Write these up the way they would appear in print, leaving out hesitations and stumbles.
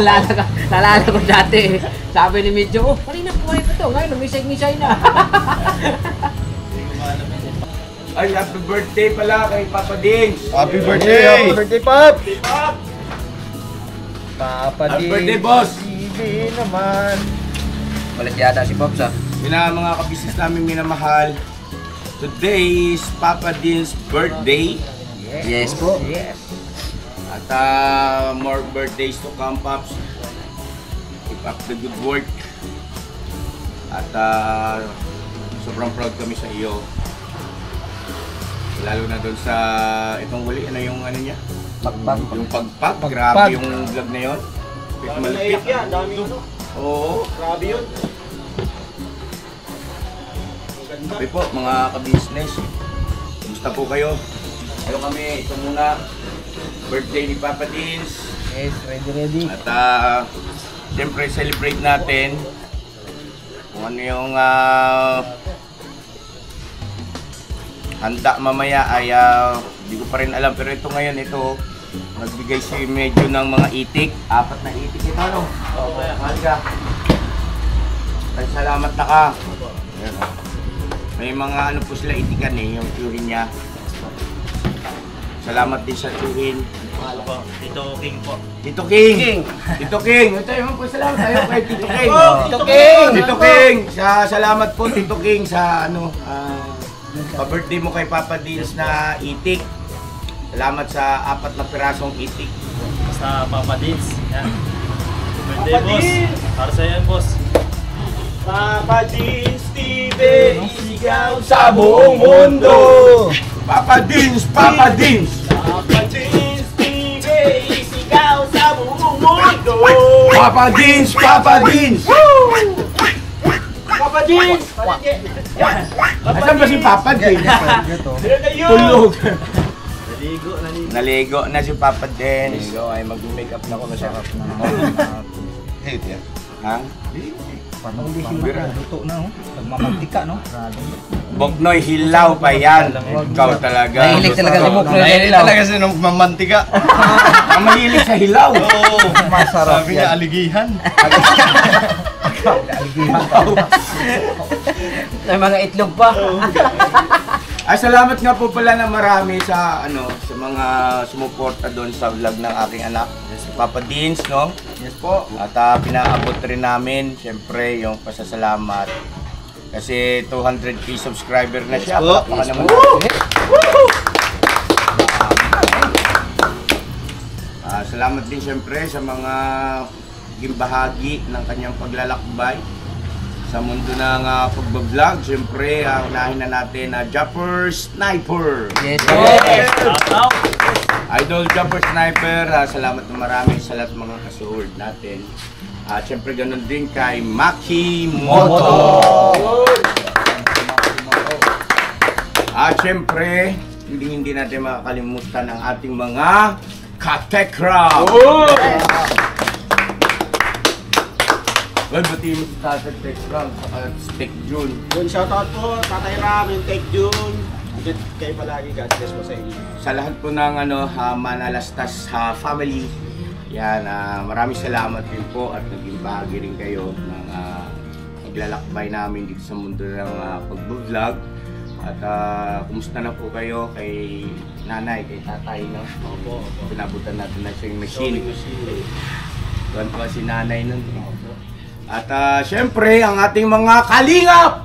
Naalala ko dati. Sabi ni Medyo, kanina buhay ko to. Ngayon, lumisay-misay na. Ay, happy birthday pala kay Papa Dins. Happy birthday! Happy birthday, Pop! Papa Happy birthday, boss! Hindi naman. Walit yata si Pops, ah. Mga kabisnes namin minamahal. Today is Papa Dins' birthday. Yes po. Yes. At more birthdays to come, Pops. Keep up the good work. At sobrang proud kami sa iyo. Lalo na doon sa itong huli, ano yung ano niya? Pagpag. Yung pagpag. Grabe yung vlog na yun. Malapit yan, dami yun. Oo. Grabe yun. Sabi po, mga ka-business. Kumusta po kayo? Kayo kami, ito muna. Birthday ni Papa Dins. Yes, ready. At siyempre celebrate natin kung ano yung handa mamaya ay hindi ko pa rin alam, pero ito ngayon, ito nagbigay si medyo ng mga itik, 4 na itik ito, no? Okay, mahal ka. Ay, salamat na ka. Ayan, may mga ano po sila itikan yung turin niya. Salamat din sa turin. Mahal po, Tito King po. Tito King! Tito King! Ito yung po salamat tayo kay Tito King! Tito King! Tito King! Salamat po Tito King sa ano, pa-birthday mo kay Papa Dins na itik. Salamat sa 4 na pirasong itik. Basta Papa Dins. Yan. Birthday, boss. Para sa yan, boss. Papa Dins TV, isigaw Sa buong mundo! Papa Dins! Papa Dins! Papa Dins TV, isigaw sa buong mundo. Papa Dins! Papa Dins! Papa Dins! Asan ba si Papa Dins? Tulog! Naligo na si Papa Dins. Ay mag-makeup na ako, masarap na. Hate yan. Ha? Parang hindi sila luto na, oh. Nagmamantika, no? Boknoy, hilaw pa yan. Ikaw talaga. Mahilig talaga si Boknoy. Mahilig talaga sila nagmamantika. Ang mahilig sa hilaw. Oo. Masarap Sabi niya, aligihan. May mga itlog pa. Ay, salamat nga po pala na marami sa ano sa mga sumuporta doon sa vlog ng aking anak, si Papa Dins, no? Yes po. At pinaabot rin namin, siyempre, yung pasasalamat. Kasi 200k subscriber na siya. Yes po. Baka naman. Salamat din siyempre sa mga naging bahagi ng kanyang paglalakbay sa mundo ng pagbablog. Siyempre, unahin na natin na Japper Sniper. Yes. Idol Japper Sniper, salamat na marami sa lahat mga kasuhord natin. At siyempre ganun din kay Maki Moto. At siyempre, hindi natin makakalimutan ang ating mga Katekra. Well, buti mo sa Tatay Tekram at Tek June. Yun, shoutout po, Tatay Ram, yung Take June. Higit kayo palagi, God bless po sa inyo. Sa lahat po ng Manalastas family, yan, maraming salamat din po at naging bahagi rin kayo ng paglalakbay namin dito sa mundo ng pag-vlog. At kumusta na po kayo kay nanay, kay tatay, no? Opo. Pinabutan natin na siya yung machine. Doon po si nanay nun. At syempre, ang ating mga kalingap!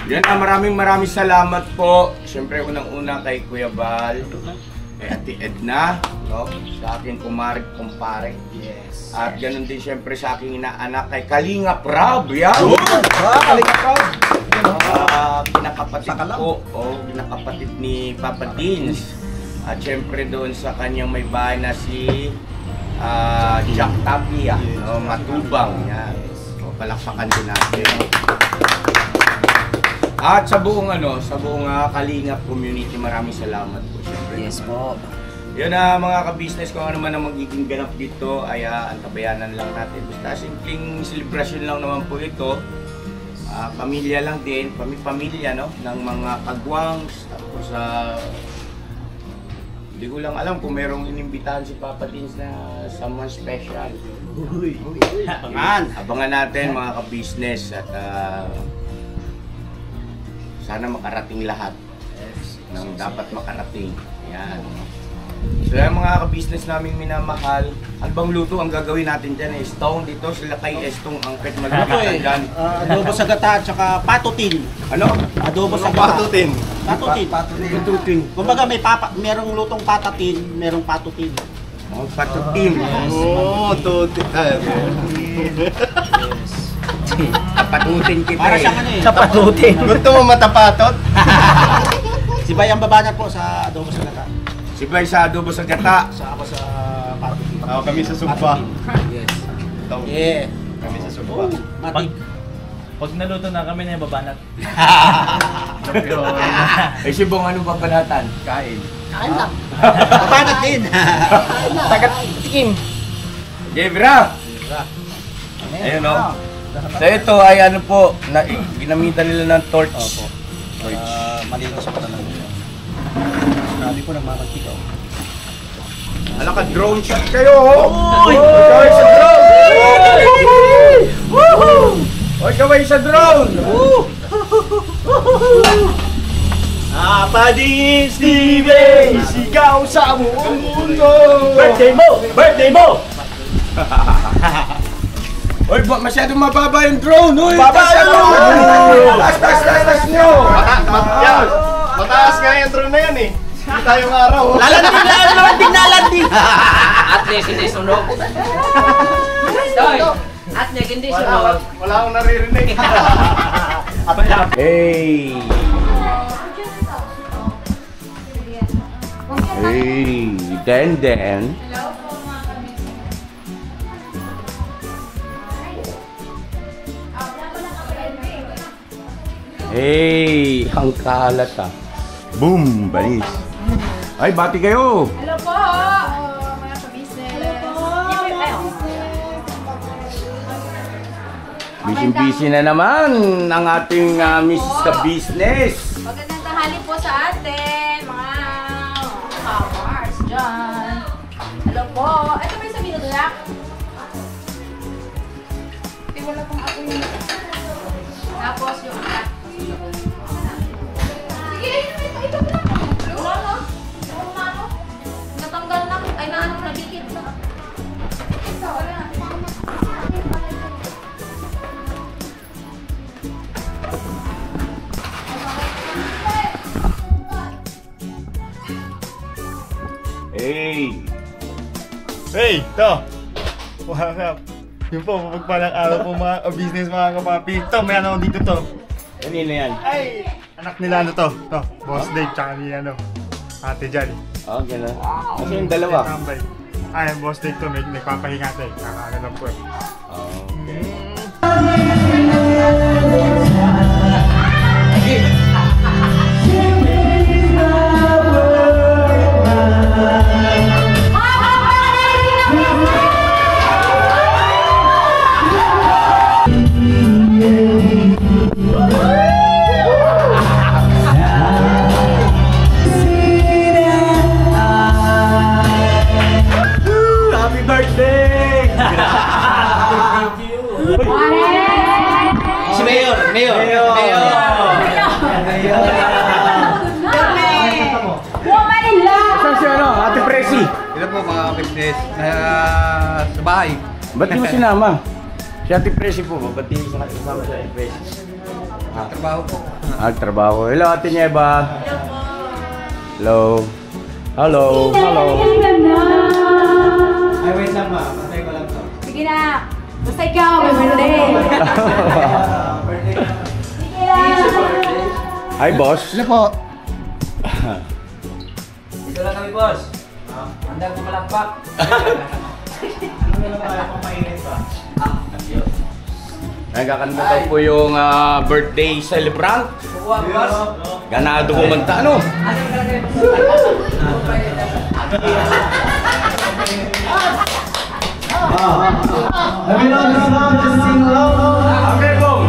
Yan, maraming salamat po. Syempre, unang-una kay Kuya Bal, kay Ate Edna, no? Sa aking kumpare. Yes. At ganun din syempre sa aking inaanak kay Kalingap Rob. Yan! Kalingap Rob! Kinakapatid ko, kinakapatid ni Papa Dins. At syempre doon sa kanyang may bahay na si Jack Tapia, no? Matubang. Yan. So, palakpakan din natin. At sa buong Kalingap community, maraming salamat po syempre. Yes po. Yun mga ka-business, kung ano man ang magiging ganap dito ay antabayanan lang natin. Basta simpleng celebration lang naman po ito. Pamilya lang din, pamilya, no? Ng mga kagwangs, tapos Hindi ko lang alam kung merong inimbitahan si Papa Dins na someone special. Abangan natin mga ka-business at sana makarating lahat ng dapat makarating. Yan. So yung mga ka-business namin minamahal, ano bang luto ang gagawin natin dyan eh? Stone dito, sila kay Estong angket malulutan dyan. Adobo sa gata at saka patutin. Ano? Adobo sa gata. Patutin. Patutin. Kumbaga merong lutong patatin, merong patutin. Oh, patutin. Oo, tutin. Patutin kita Para eh. siyang ano eh. Sa patutin. Gusto mo matapatot? Si Bayang Babanat po sa adobo sa gata. Si Bay sa adobo sa gata. Sa ako sa patutin. Ako kami sa sumpa. Yes. Ito. Yeah. Kami sa sumpa. Matik. Pag naluto na kami na yung babanat. Eh si Bong anong babalatan? Kain. Kain lang. Babanat din. Tagat tikim. Jebra. Ayun o. So ito ay ano po, ginamitan nila ng torch. Opo. Malinis sa patanan nila. Sabi ko nagmamagtikaw. Alam ka, drone shot kayo! Oy! Kaway sa drone! Oy, kaway sa drone! Papa Dins TV! Sigaw sa buong mundo! Birthday mo! Birthday mo! Oy, masyadong mababa yung drone! Oy! Baba taas yung yung drone! Taas nyo! Mataas nga yung drone na yan eh. Hindi tayong araw. Lalanding! At least hindi sunog. Toy, at least hindi sunog. Wala akong naririnig. Hey! Hey! Den. Hey! Ang kalat ah. Boom! Banis. Ay, bati kayo! Hello po! Mga ka-business. Busy na naman ang ating Mrs. Ka-Business. Magandang tanghali po sa atin, mga ka-mars dyan. Hello po! Ito ba yung sa binudulak? Wala pong ako yun. Tapos yung ulat. Sige, ito na. Wala no? Wala no? Natanggal na. Ay, nabikit na. Ito, wala na. Hey! Hey, to! Wahap. Yun po, mapagpalang araw po mga business mga kapapi. To, may ano dito to. Kanina yan. Ay! Anak nila ano to? To, Boss Dave, tsaka ni ano, Ate Jan. Oh, gano'n. Kasi yung dalawa. Tambay. Ay, Boss Dave to, may nagpapahinga tayo. Kakaano lang po eh. Okay. Happy birthday! Si Mayor! Saan si ano? Ate Presi? Ito po mga business sa bahay. Ba't di mo sinama? Si Ate Presi po. Ba't di mo kasama si Ate Presi? Trabaho po. Trabaho. Hello, Ate Nieva. Hello. Hello. Ay, wait lang ma. Patay ko lang to. Sige na. Basta ikaw, may birthday. Sige na. Hi, boss. Ano po? Dito lang kami, boss. Handang kumalakpak. Nagkakanta daw po yung birthday celebrant. Kukuha, boss. Ganado kumanta, ano? Okay, boom.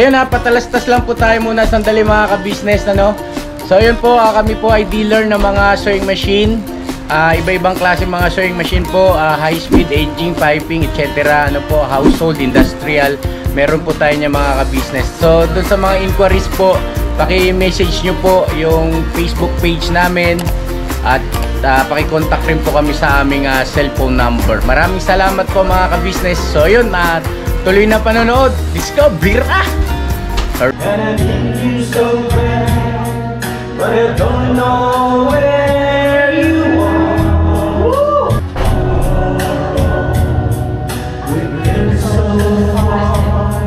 ayun ha, patalastas lang po tayo muna sandali mga ka-business, ano? So ayun po, kami po ay dealer ng mga sewing machine. Iba-ibang klase mga sewing machine po, high speed, aging, piping, etc. Ano po, household, industrial. Meron po tayo niya mga ka-business. So dun sa mga inquiries po, paki-message nyo po yung Facebook page namin. At paki-contact rin po kami sa aming cellphone number. Maraming salamat po mga ka-business. So ayun, tuloy na panonood. Discover! And I need you so bad, but I don't know where you are. We've been so far,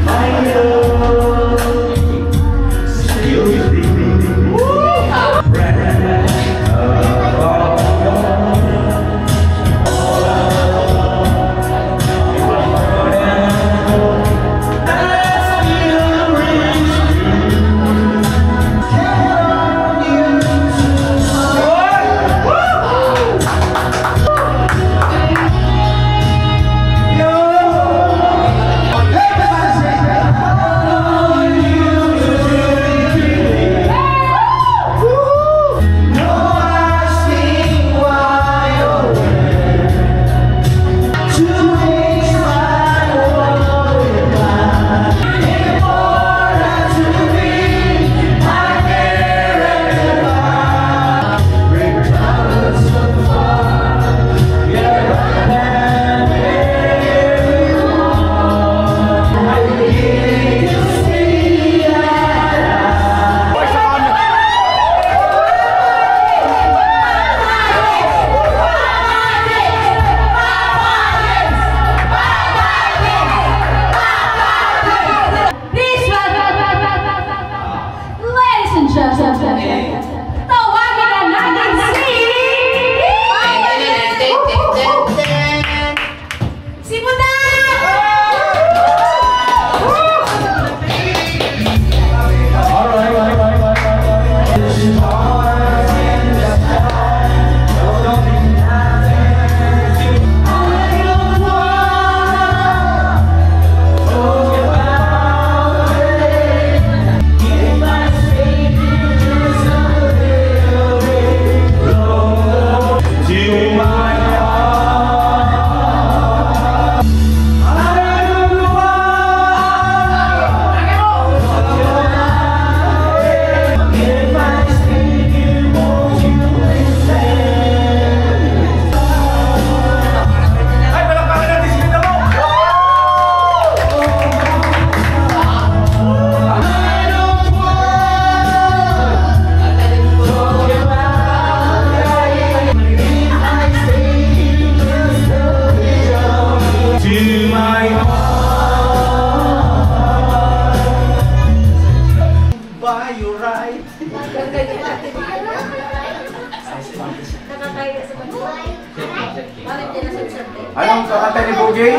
my love, still sleeping. Anong kakanta ni Boogie?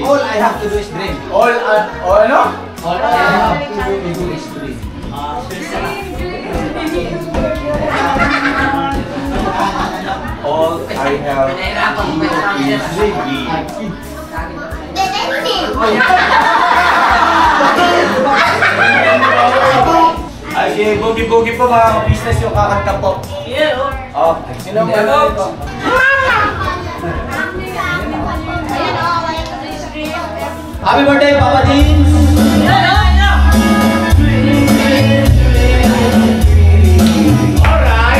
All I have to do is dream. All ano? All I have to do is dream. All I have to do is dream. Ay, si Boogie po mga business yung kakanta po. Yeah, Oh, sino ang ano ito? Happy birthday, Papa Jeans! All I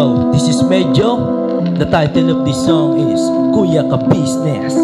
Yo, this is Medyo. The title of this song is Kuya Ka Business.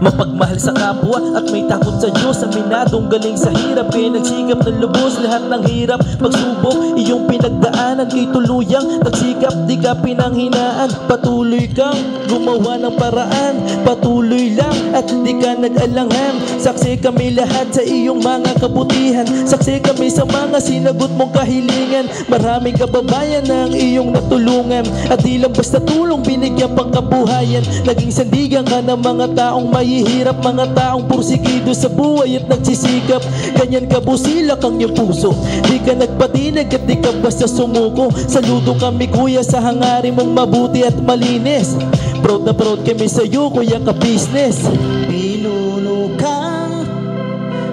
Mapagmahal sa kapwa at may takot sa Diyos. Aminadong galing sa hirap, kaya nagsikap ng lubos. Lahat ng hirap, pagsubok, iyong pinagdaanan. Kay tuluyang nagsikap, di ka pinanghinaan. Patuloy kang gumawa ng paraan. Patuloy lang at di ka nag-alangan. Saksi kami lahat sa iyong mga kabutihan. Saksi kami sa mga sinagot mong kahilingan. Maraming kababayan na ang iyong natulungan. At di lang basta tulong, binigyan pang kabuhayan. Naging sandigan ka ng mga taong mahihirap, mga taong pursigido sa buhay at nagsisikap. Ganyan ka busilak ang iyong puso, di ka nagpatinag at di ka basta sumuko. Saludo kami kuya sa hangarin mong mabuti at malinis. Proud na proud kami sa iyo Kuya Ka Business. Pinuno kang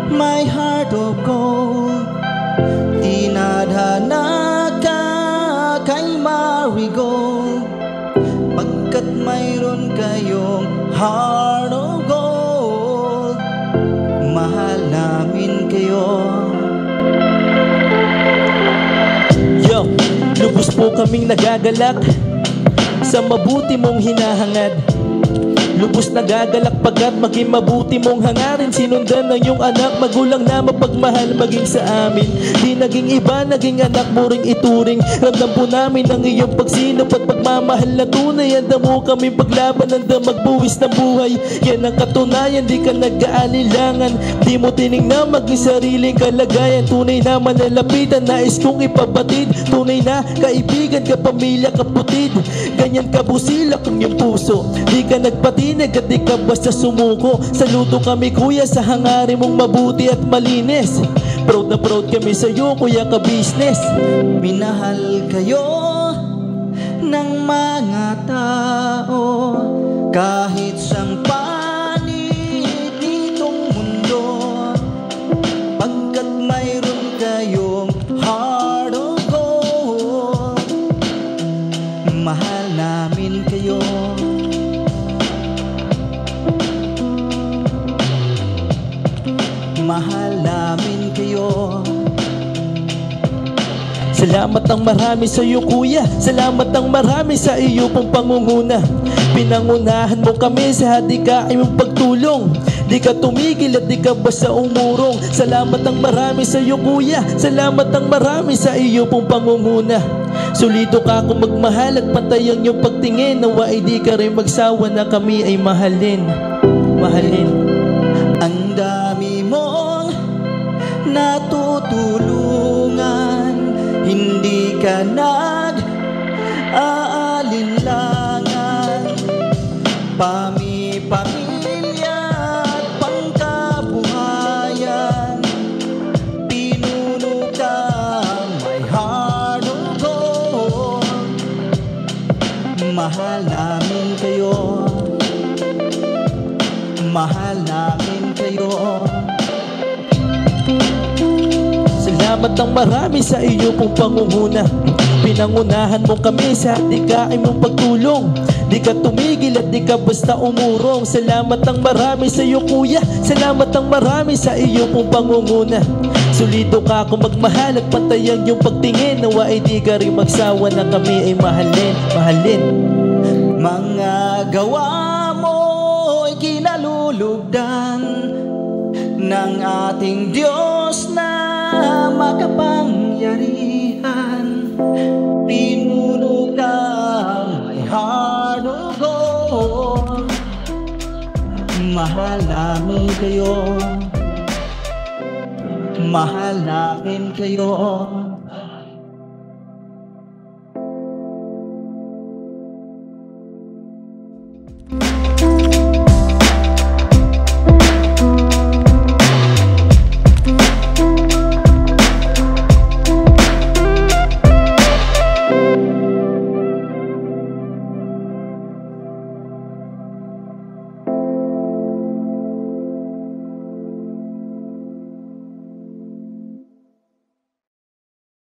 my heart of gold, tinadhana ka kay marigold. Pagkat mayroon kayong heart of gold, mahal namin kayo. Yo, lubos po kaming nagagalak sa mabuti mong hinahangad. Lubos nagagalak pagkat maging mabuti mong hangarin. Sinundan ng iyong anak, magulang na mapagmahal maging sa amin. Di naging iba, naging anak mo ring ituring. Ramdam po namin ang iyong pagsinop at pagmamahal na tunay. Handa mo kaming paglaban, handa magbuwis ng buhay. Yan ang katunayan, di ka nag-aalilangan. Di mo tinignan maging sariling kalagayan. Tunay na manalapitan, nais kong ipabatid. Tunay na kaibigan, kapamilya, kaputid. Ganyan kabusilak ang iyong puso, di ka nagpatinag at di ka basta sumuko. Saludo kami kuya sa hangarin mong mabuti at malinis. Proud na proud kami sa iyo Kuya Ka Business. Minahal kayo ng mga tao kahit sang panig nitong mundo. Pagkat mayroon kayong heart of gold, mahal namin kayo. Mahal namin kayo. Salamat ang marami sa iyo kuya, salamat ang marami sa iyo pong pangunguna. Pinangunahan mo kami sa hadikain mong pagtulong. Di ka tumigil at di ka basta umurong. Salamat ang marami sa iyo kuya, salamat ang marami sa iyo pong pangunguna. Solido ka kung magmahal at pantay ang iyong pagtingin. Nawa ay di ka rin magsawa na kami ay mahalin. Mahalin. Ang dami mong natutulungan, hindi ka nag-aalinlangan. Pamilya at pangkabuhayan, pinuno kang may heart of gold. Mahal namin kayo, mahal namin kayo. Salamat ang marami sa iyo pong pangunguna. Pinangunahan mo kami sa hadikain mong pagtulong. Di ka tumigil at di ka basta umurong. Salamat ang marami sa iyo kuya, salamat ang marami sa iyo pong pangunguna. Solido ka kung magmahal at pantay ang iyong pagtingin. Nawa ay di ka rin magsawa na kami ay mahalin. Mahalin. Mga gawa mo'y kinalulugdan ng ating Diyos na makapangyarihan. Pinuno kang may heart of gold. Mahal namin kayo, mahal namin kayo.